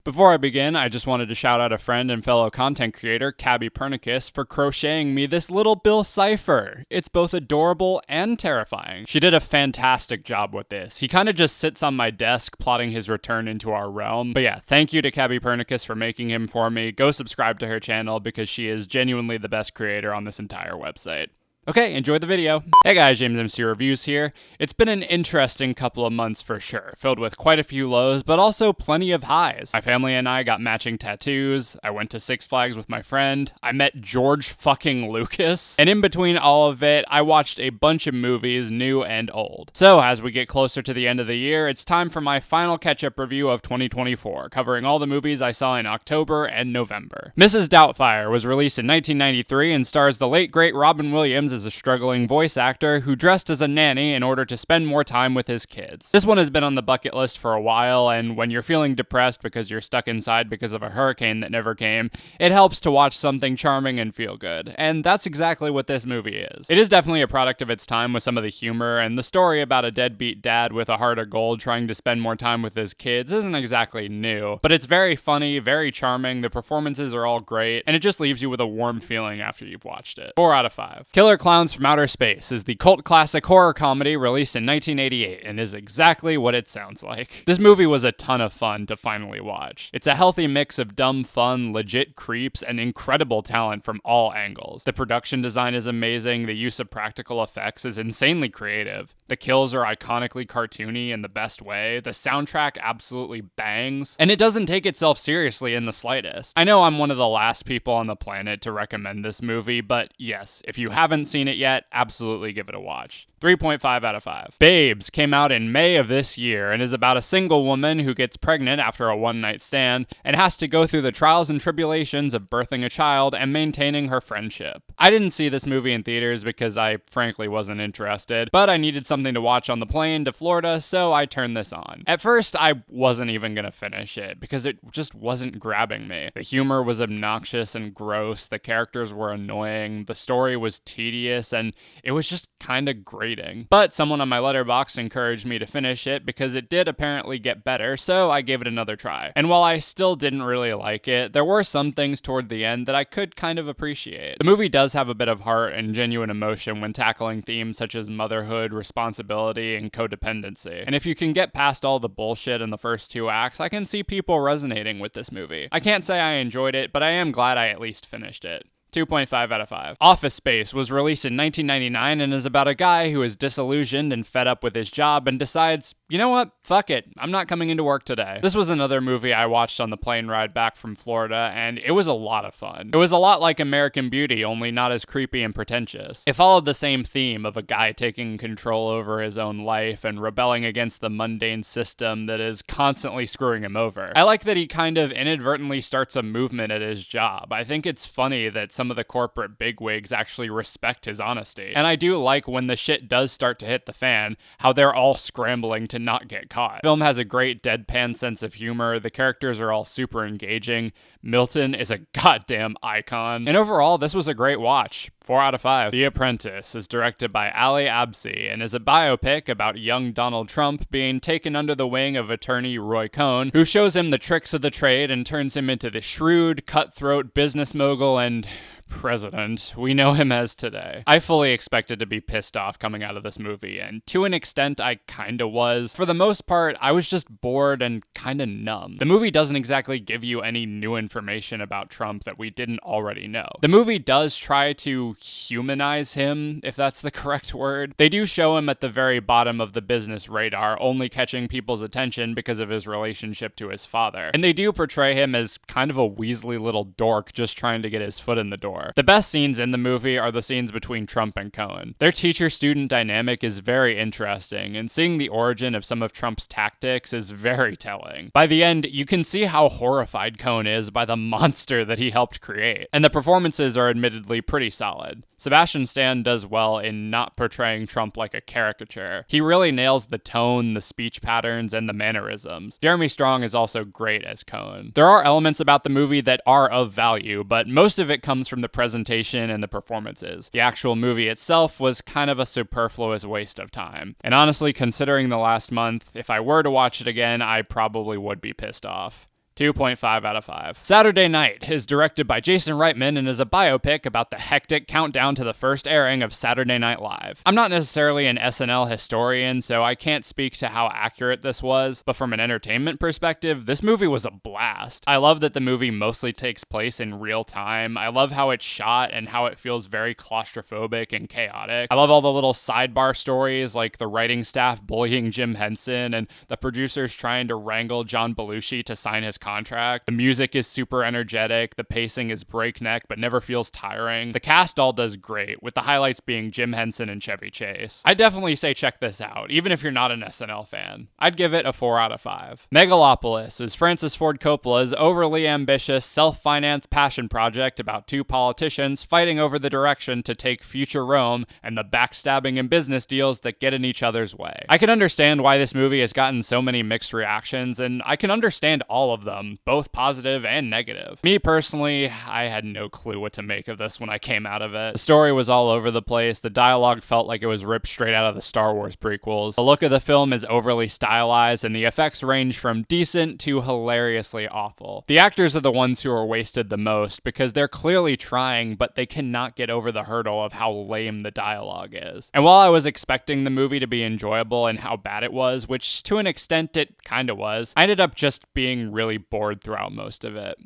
Before I begin, I just wanted to shout out a friend and fellow content creator, Cabby Pernicus, for crocheting me this little Bill cipher. It's both adorable and terrifying. She did a fantastic job with this. He kind of just sits on my desk plotting his return into our realm. But yeah, thank you to Cabby Pernicus for making him for me. Go subscribe to her channel because she is genuinely the best creator on this entire website. Okay, enjoy the video. Hey guys, JamesMCD Reviews here. It's been an interesting couple of months for sure, filled with quite a few lows, but also plenty of highs. My family and I got matching tattoos, I went to Six Flags with my friend, I met George fucking Lucas, and in between all of it, I watched a bunch of movies, new and old. So as we get closer to the end of the year, it's time for my final Ketchup review of 2024, covering all the movies I saw in October and November. Mrs. Doubtfire was released in 1993 and stars the late great Robin Williams as a struggling voice actor who dressed as a nanny in order to spend more time with his kids. This one has been on the bucket list for a while, and when you're feeling depressed because you're stuck inside because of a hurricane that never came, it helps to watch something charming and feel good. And that's exactly what this movie is. It is definitely a product of its time with some of the humor, and the story about a deadbeat dad with a heart of gold trying to spend more time with his kids isn't exactly new, but it's very funny, very charming, the performances are all great, and it just leaves you with a warm feeling after you've watched it. 4 out of 5. Killer Clowns from Outer Space is the cult classic horror comedy released in 1988 and is exactly what it sounds like. This movie was a ton of fun to finally watch. It's a healthy mix of dumb fun, legit creeps, and incredible talent from all angles. The production design is amazing, the use of practical effects is insanely creative, the kills are iconically cartoony in the best way, the soundtrack absolutely bangs, and it doesn't take itself seriously in the slightest. I know I'm one of the last people on the planet to recommend this movie, but yes, if you haven't seen it yet, absolutely give it a watch. 3.5 out of 5. Babes came out in May of this year and is about a single woman who gets pregnant after a one-night stand and has to go through the trials and tribulations of birthing a child and maintaining her friendship. I didn't see this movie in theaters because I frankly wasn't interested, but I needed something to watch on the plane to Florida, so I turned this on. At first, I wasn't even gonna finish it because it just wasn't grabbing me. The humor was obnoxious and gross, the characters were annoying, the story was tedious, and it was just kinda grating. But someone on my letterbox encouraged me to finish it because it did apparently get better, so I gave it another try. And while I still didn't really like it, there were some things toward the end that I could kind of appreciate. The movie does have a bit of heart and genuine emotion when tackling themes such as motherhood, responsibility, and codependency. And if you can get past all the bullshit in the first 2 acts, I can see people resonating with this movie. I can't say I enjoyed it, but I am glad I at least finished it. 2.5 out of 5. Office Space was released in 1999 and is about a guy who is disillusioned and fed up with his job and decides, you know what, fuck it, I'm not coming into work today. This was another movie I watched on the plane ride back from Florida, and it was a lot of fun. It was a lot like American Beauty, only not as creepy and pretentious. It followed the same theme of a guy taking control over his own life and rebelling against the mundane system that is constantly screwing him over. I like that he kind of inadvertently starts a movement at his job. I think it's funny that some of the corporate bigwigs actually respect his honesty. And I do like when the shit does start to hit the fan, how they're all scrambling to not get caught. The film has a great deadpan sense of humor, the characters are all super engaging, Milton is a goddamn icon, and overall this was a great watch. 4 out of 5. The Apprentice is directed by Ali Absi and is a biopic about young Donald Trump being taken under the wing of attorney Roy Cohn, who shows him the tricks of the trade and turns him into the shrewd, cutthroat business mogul and president we know him as today. I fully expected to be pissed off coming out of this movie, and to an extent I kinda was. For the most part, I was just bored and kinda numb. The movie doesn't exactly give you any new information about Trump that we didn't already know. The movie does try to humanize him, if that's the correct word. They do show him at the very bottom of the business radar, only catching people's attention because of his relationship to his father. And they do portray him as kind of a Weasley little dork just trying to get his foot in the door. The best scenes in the movie are the scenes between Trump and Cohen. Their teacher-student dynamic is very interesting, and seeing the origin of some of Trump's tactics is very telling. By the end, you can see how horrified Cohen is by the monster that he helped create, and the performances are admittedly pretty solid. Sebastian Stan does well in not portraying Trump like a caricature. He really nails the tone, the speech patterns, and the mannerisms. Jeremy Strong is also great as Cohen. There are elements about the movie that are of value, but most of it comes from the presentation and the performances. The actual movie itself was kind of a superfluous waste of time. And honestly, considering the last month, if I were to watch it again, I probably would be pissed off. 2.5 out of 5. Saturday Night is directed by Jason Reitman and is a biopic about the hectic countdown to the first airing of Saturday Night Live. I'm not necessarily an SNL historian, so I can't speak to how accurate this was, but from an entertainment perspective, this movie was a blast. I love that the movie mostly takes place in real time. I love how it's shot and how it feels very claustrophobic and chaotic. I love all the little sidebar stories like the writing staff bullying Jim Henson and the producers trying to wrangle John Belushi to sign his contract. The music is super energetic, the pacing is breakneck but never feels tiring. The cast all does great, with the highlights being Jim Henson and Chevy Chase. I'd definitely say check this out, even if you're not an SNL fan. I'd give it a 4 out of 5. Megalopolis is Francis Ford Coppola's overly ambitious, self-financed passion project about two politicians fighting over the direction to take future Rome and the backstabbing and business deals that get in each other's way. I can understand why this movie has gotten so many mixed reactions, and I can understand all of them, both positive and negative. Me personally, I had no clue what to make of this when I came out of it. The story was all over the place, the dialogue felt like it was ripped straight out of the Star Wars prequels. The look of the film is overly stylized, and the effects range from decent to hilariously awful. The actors are the ones who are wasted the most, because they're clearly trying, but they cannot get over the hurdle of how lame the dialogue is. And while I was expecting the movie to be enjoyable and how bad it was, which to an extent it kinda was, I ended up just being really bored throughout most of it.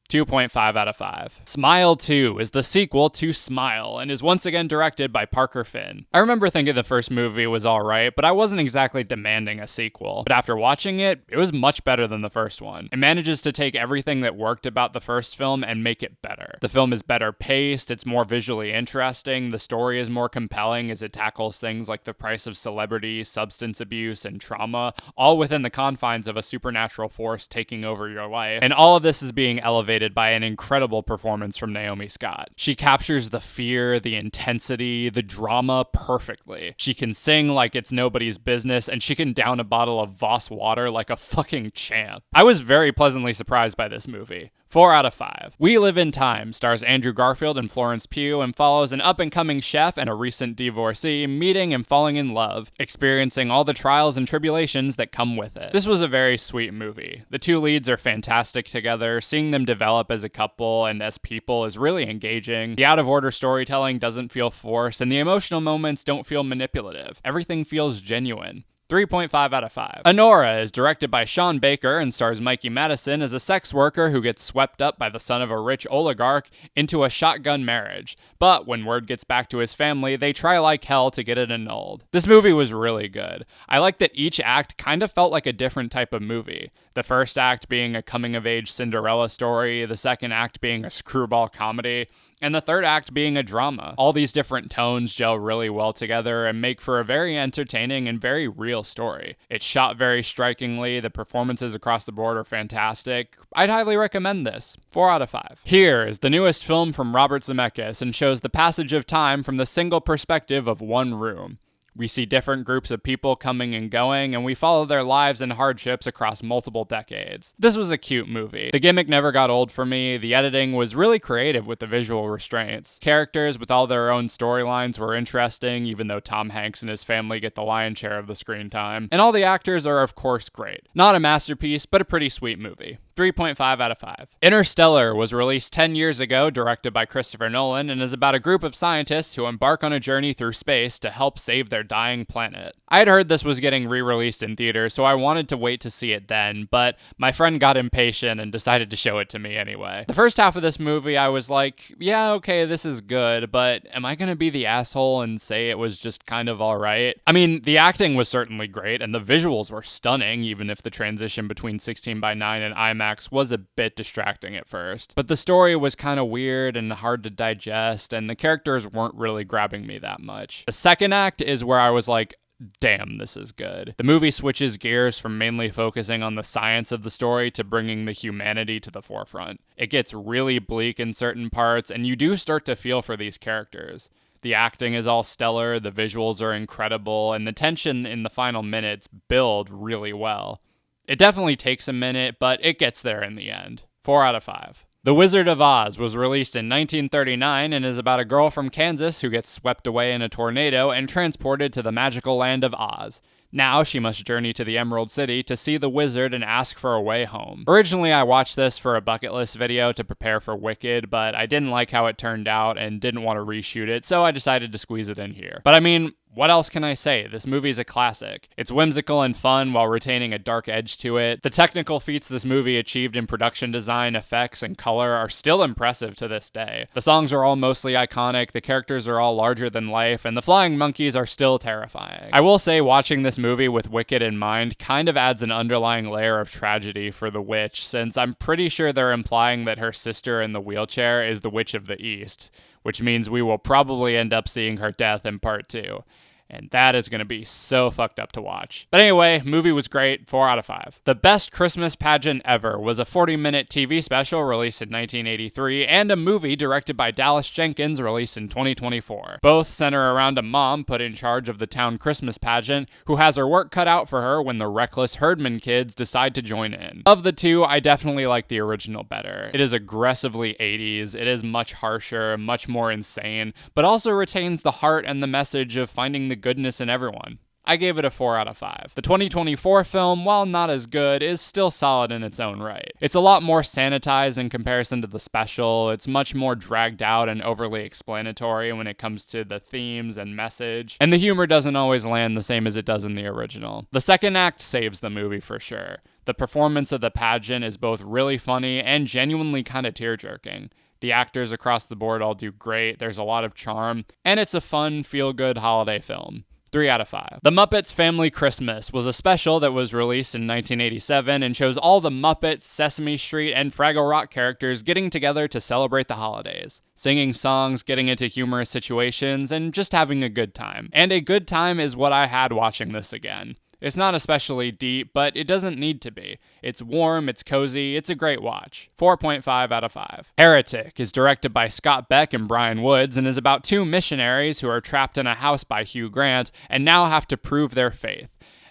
2.5 out of 5. Smile 2 is the sequel to Smile and is once again directed by Parker Finn. I remember thinking the first movie was alright, but I wasn't exactly demanding a sequel. But after watching it, it was much better than the first one. It manages to take everything that worked about the first film and make it better. The film is better paced, it's more visually interesting, the story is more compelling as it tackles things like the price of celebrity, substance abuse, and trauma, all within the confines of a supernatural force taking over your life. And all of this is being elevated by an incredible performance from Naomi Scott. She captures the fear, the intensity, the drama perfectly. She can sing like it's nobody's business, and she can down a bottle of Voss water like a fucking champ. I was very pleasantly surprised by this movie. 4 out of 5. We Live in Time stars Andrew Garfield and Florence Pugh and follows an up-and-coming chef and a recent divorcee meeting and falling in love, experiencing all the trials and tribulations that come with it. This was a very sweet movie. The two leads are fantastic together, seeing them develop as a couple and as people is really engaging. The out-of-order storytelling doesn't feel forced, and the emotional moments don't feel manipulative. Everything feels genuine. 3.5 out of 5. Honora is directed by Sean Baker and stars Mikey Madison as a sex worker who gets swept up by the son of a rich oligarch into a shotgun marriage. But when word gets back to his family, they try like hell to get it annulled. This movie was really good. I like that each act kind of felt like a different type of movie. The first act being a coming-of-age Cinderella story, the second act being a screwball comedy, and the third act being a drama. All these different tones gel really well together and make for a very entertaining and very real story. It's shot very strikingly, the performances across the board are fantastic. I'd highly recommend this. 4 out of 5. Here is the newest film from Robert Zemeckis and shows the passage of time from the single perspective of one room. We see different groups of people coming and going, and we follow their lives and hardships across multiple decades. This was a cute movie. The gimmick never got old for me, the editing was really creative with the visual restraints. Characters with all their own storylines were interesting, even though Tom Hanks and his family get the lion's share of the screen time. And all the actors are of course great. Not a masterpiece, but a pretty sweet movie. 3.5 out of 5. Interstellar was released 10 years ago, directed by Christopher Nolan, and is about a group of scientists who embark on a journey through space to help save their dying planet. I had heard this was getting re-released in theaters, so I wanted to wait to see it then, but my friend got impatient and decided to show it to me anyway. The first half of this movie, I was like, yeah, okay, this is good, but am I gonna be the asshole and say it was just kind of alright? I mean, the acting was certainly great, and the visuals were stunning, even if the transition between 16:9 and IMAX was a bit distracting at first. But the story was kind of weird and hard to digest, and the characters weren't really grabbing me that much. The second act is where I was like, damn, this is good. The movie switches gears from mainly focusing on the science of the story to bringing the humanity to the forefront. It gets really bleak in certain parts, and you do start to feel for these characters. The acting is all stellar, the visuals are incredible, and the tension in the final minutes build really well. It definitely takes a minute, but it gets there in the end. 4 out of 5. The Wizard of Oz was released in 1939 and is about a girl from Kansas who gets swept away in a tornado and transported to the magical land of Oz. Now she must journey to the Emerald City to see the wizard and ask for a way home. Originally, I watched this for a bucket list video to prepare for Wicked, but I didn't like how it turned out and didn't want to reshoot it, so I decided to squeeze it in here. But I mean, what else can I say? This movie's a classic. It's whimsical and fun while retaining a dark edge to it. The technical feats this movie achieved in production design, effects, and color are still impressive to this day. The songs are all mostly iconic, the characters are all larger than life, and the flying monkeys are still terrifying. I will say watching this movie with Wicked in mind kind of adds an underlying layer of tragedy for the witch, since I'm pretty sure they're implying that her sister in the wheelchair is the Witch of the East, which means we will probably end up seeing her death in part 2. And that is going to be so fucked up to watch. But anyway, movie was great, 4 out of 5. The best Christmas pageant ever was a 40-minute TV special released in 1983 and a movie directed by Dallas Jenkins released in 2024. Both center around a mom put in charge of the town Christmas pageant who has her work cut out for her when the reckless Herdman kids decide to join in. Of the two, I definitely like the original better. It is aggressively 80s, it is much harsher, much more insane, but also retains the heart and the message of finding the goodness in everyone. I gave it a 4 out of 5. The 2024 film, while not as good, is still solid in its own right. It's a lot more sanitized in comparison to the special, it's much more dragged out and overly explanatory when it comes to the themes and message, and the humor doesn't always land the same as it does in the original. The second act saves the movie for sure. The performance of the pageant is both really funny and genuinely kind of tear-jerking. The actors across the board all do great, there's a lot of charm, and it's a fun, feel-good holiday film. 3 out of 5. The Muppets Family Christmas was a special that was released in 1987 and shows all the Muppets, Sesame Street, and Fraggle Rock characters getting together to celebrate the holidays, singing songs, getting into humorous situations, and just having a good time. And a good time is what I had watching this again. It's not especially deep, but it doesn't need to be. It's warm, it's cozy, it's a great watch. 4.5 out of 5. Heretic is directed by Scott Beck and Brian Woods and is about two missionaries who are trapped in a house by Hugh Grant and now have to prove their faith.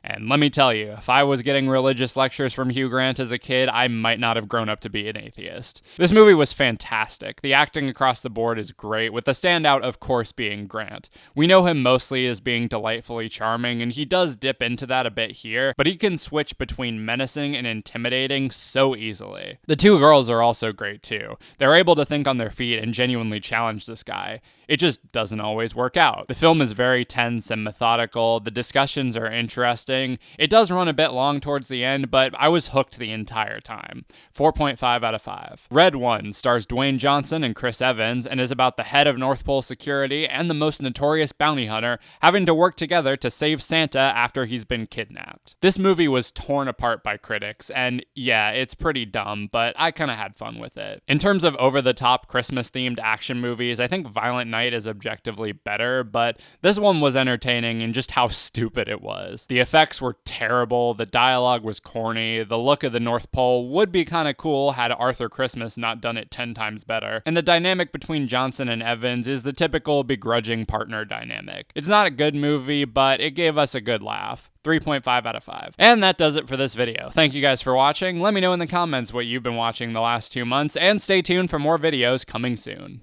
And let me tell you, if I was getting religious lectures from Hugh Grant as a kid, I might not have grown up to be an atheist. This movie was fantastic. The acting across the board is great, with the standout, of course, being Grant. We know him mostly as being delightfully charming, and he does dip into that a bit here, but he can switch between menacing and intimidating so easily. The two girls are also great, too. They're able to think on their feet and genuinely challenge this guy. It just doesn't always work out. The film is very tense and methodical, the discussions are interesting, it does run a bit long towards the end, but I was hooked the entire time. 4.5 out of 5. Red One stars Dwayne Johnson and Chris Evans and is about the head of North Pole Security and the most notorious bounty hunter having to work together to save Santa after he's been kidnapped. This movie was torn apart by critics, and yeah, it's pretty dumb, but I kinda had fun with it. In terms of over-the-top Christmas-themed action movies, I think Violent Night is objectively better, but this one was entertaining in just how stupid it was. The effects were terrible, the dialogue was corny, the look of the North Pole would be kinda cool had Arthur Christmas not done it 10 times better, and the dynamic between Johnson and Evans is the typical begrudging partner dynamic. It's not a good movie, but it gave us a good laugh. 3.5 out of 5. And that does it for this video. Thank you guys for watching. Let me know in the comments what you've been watching the last 2 months, and stay tuned for more videos coming soon.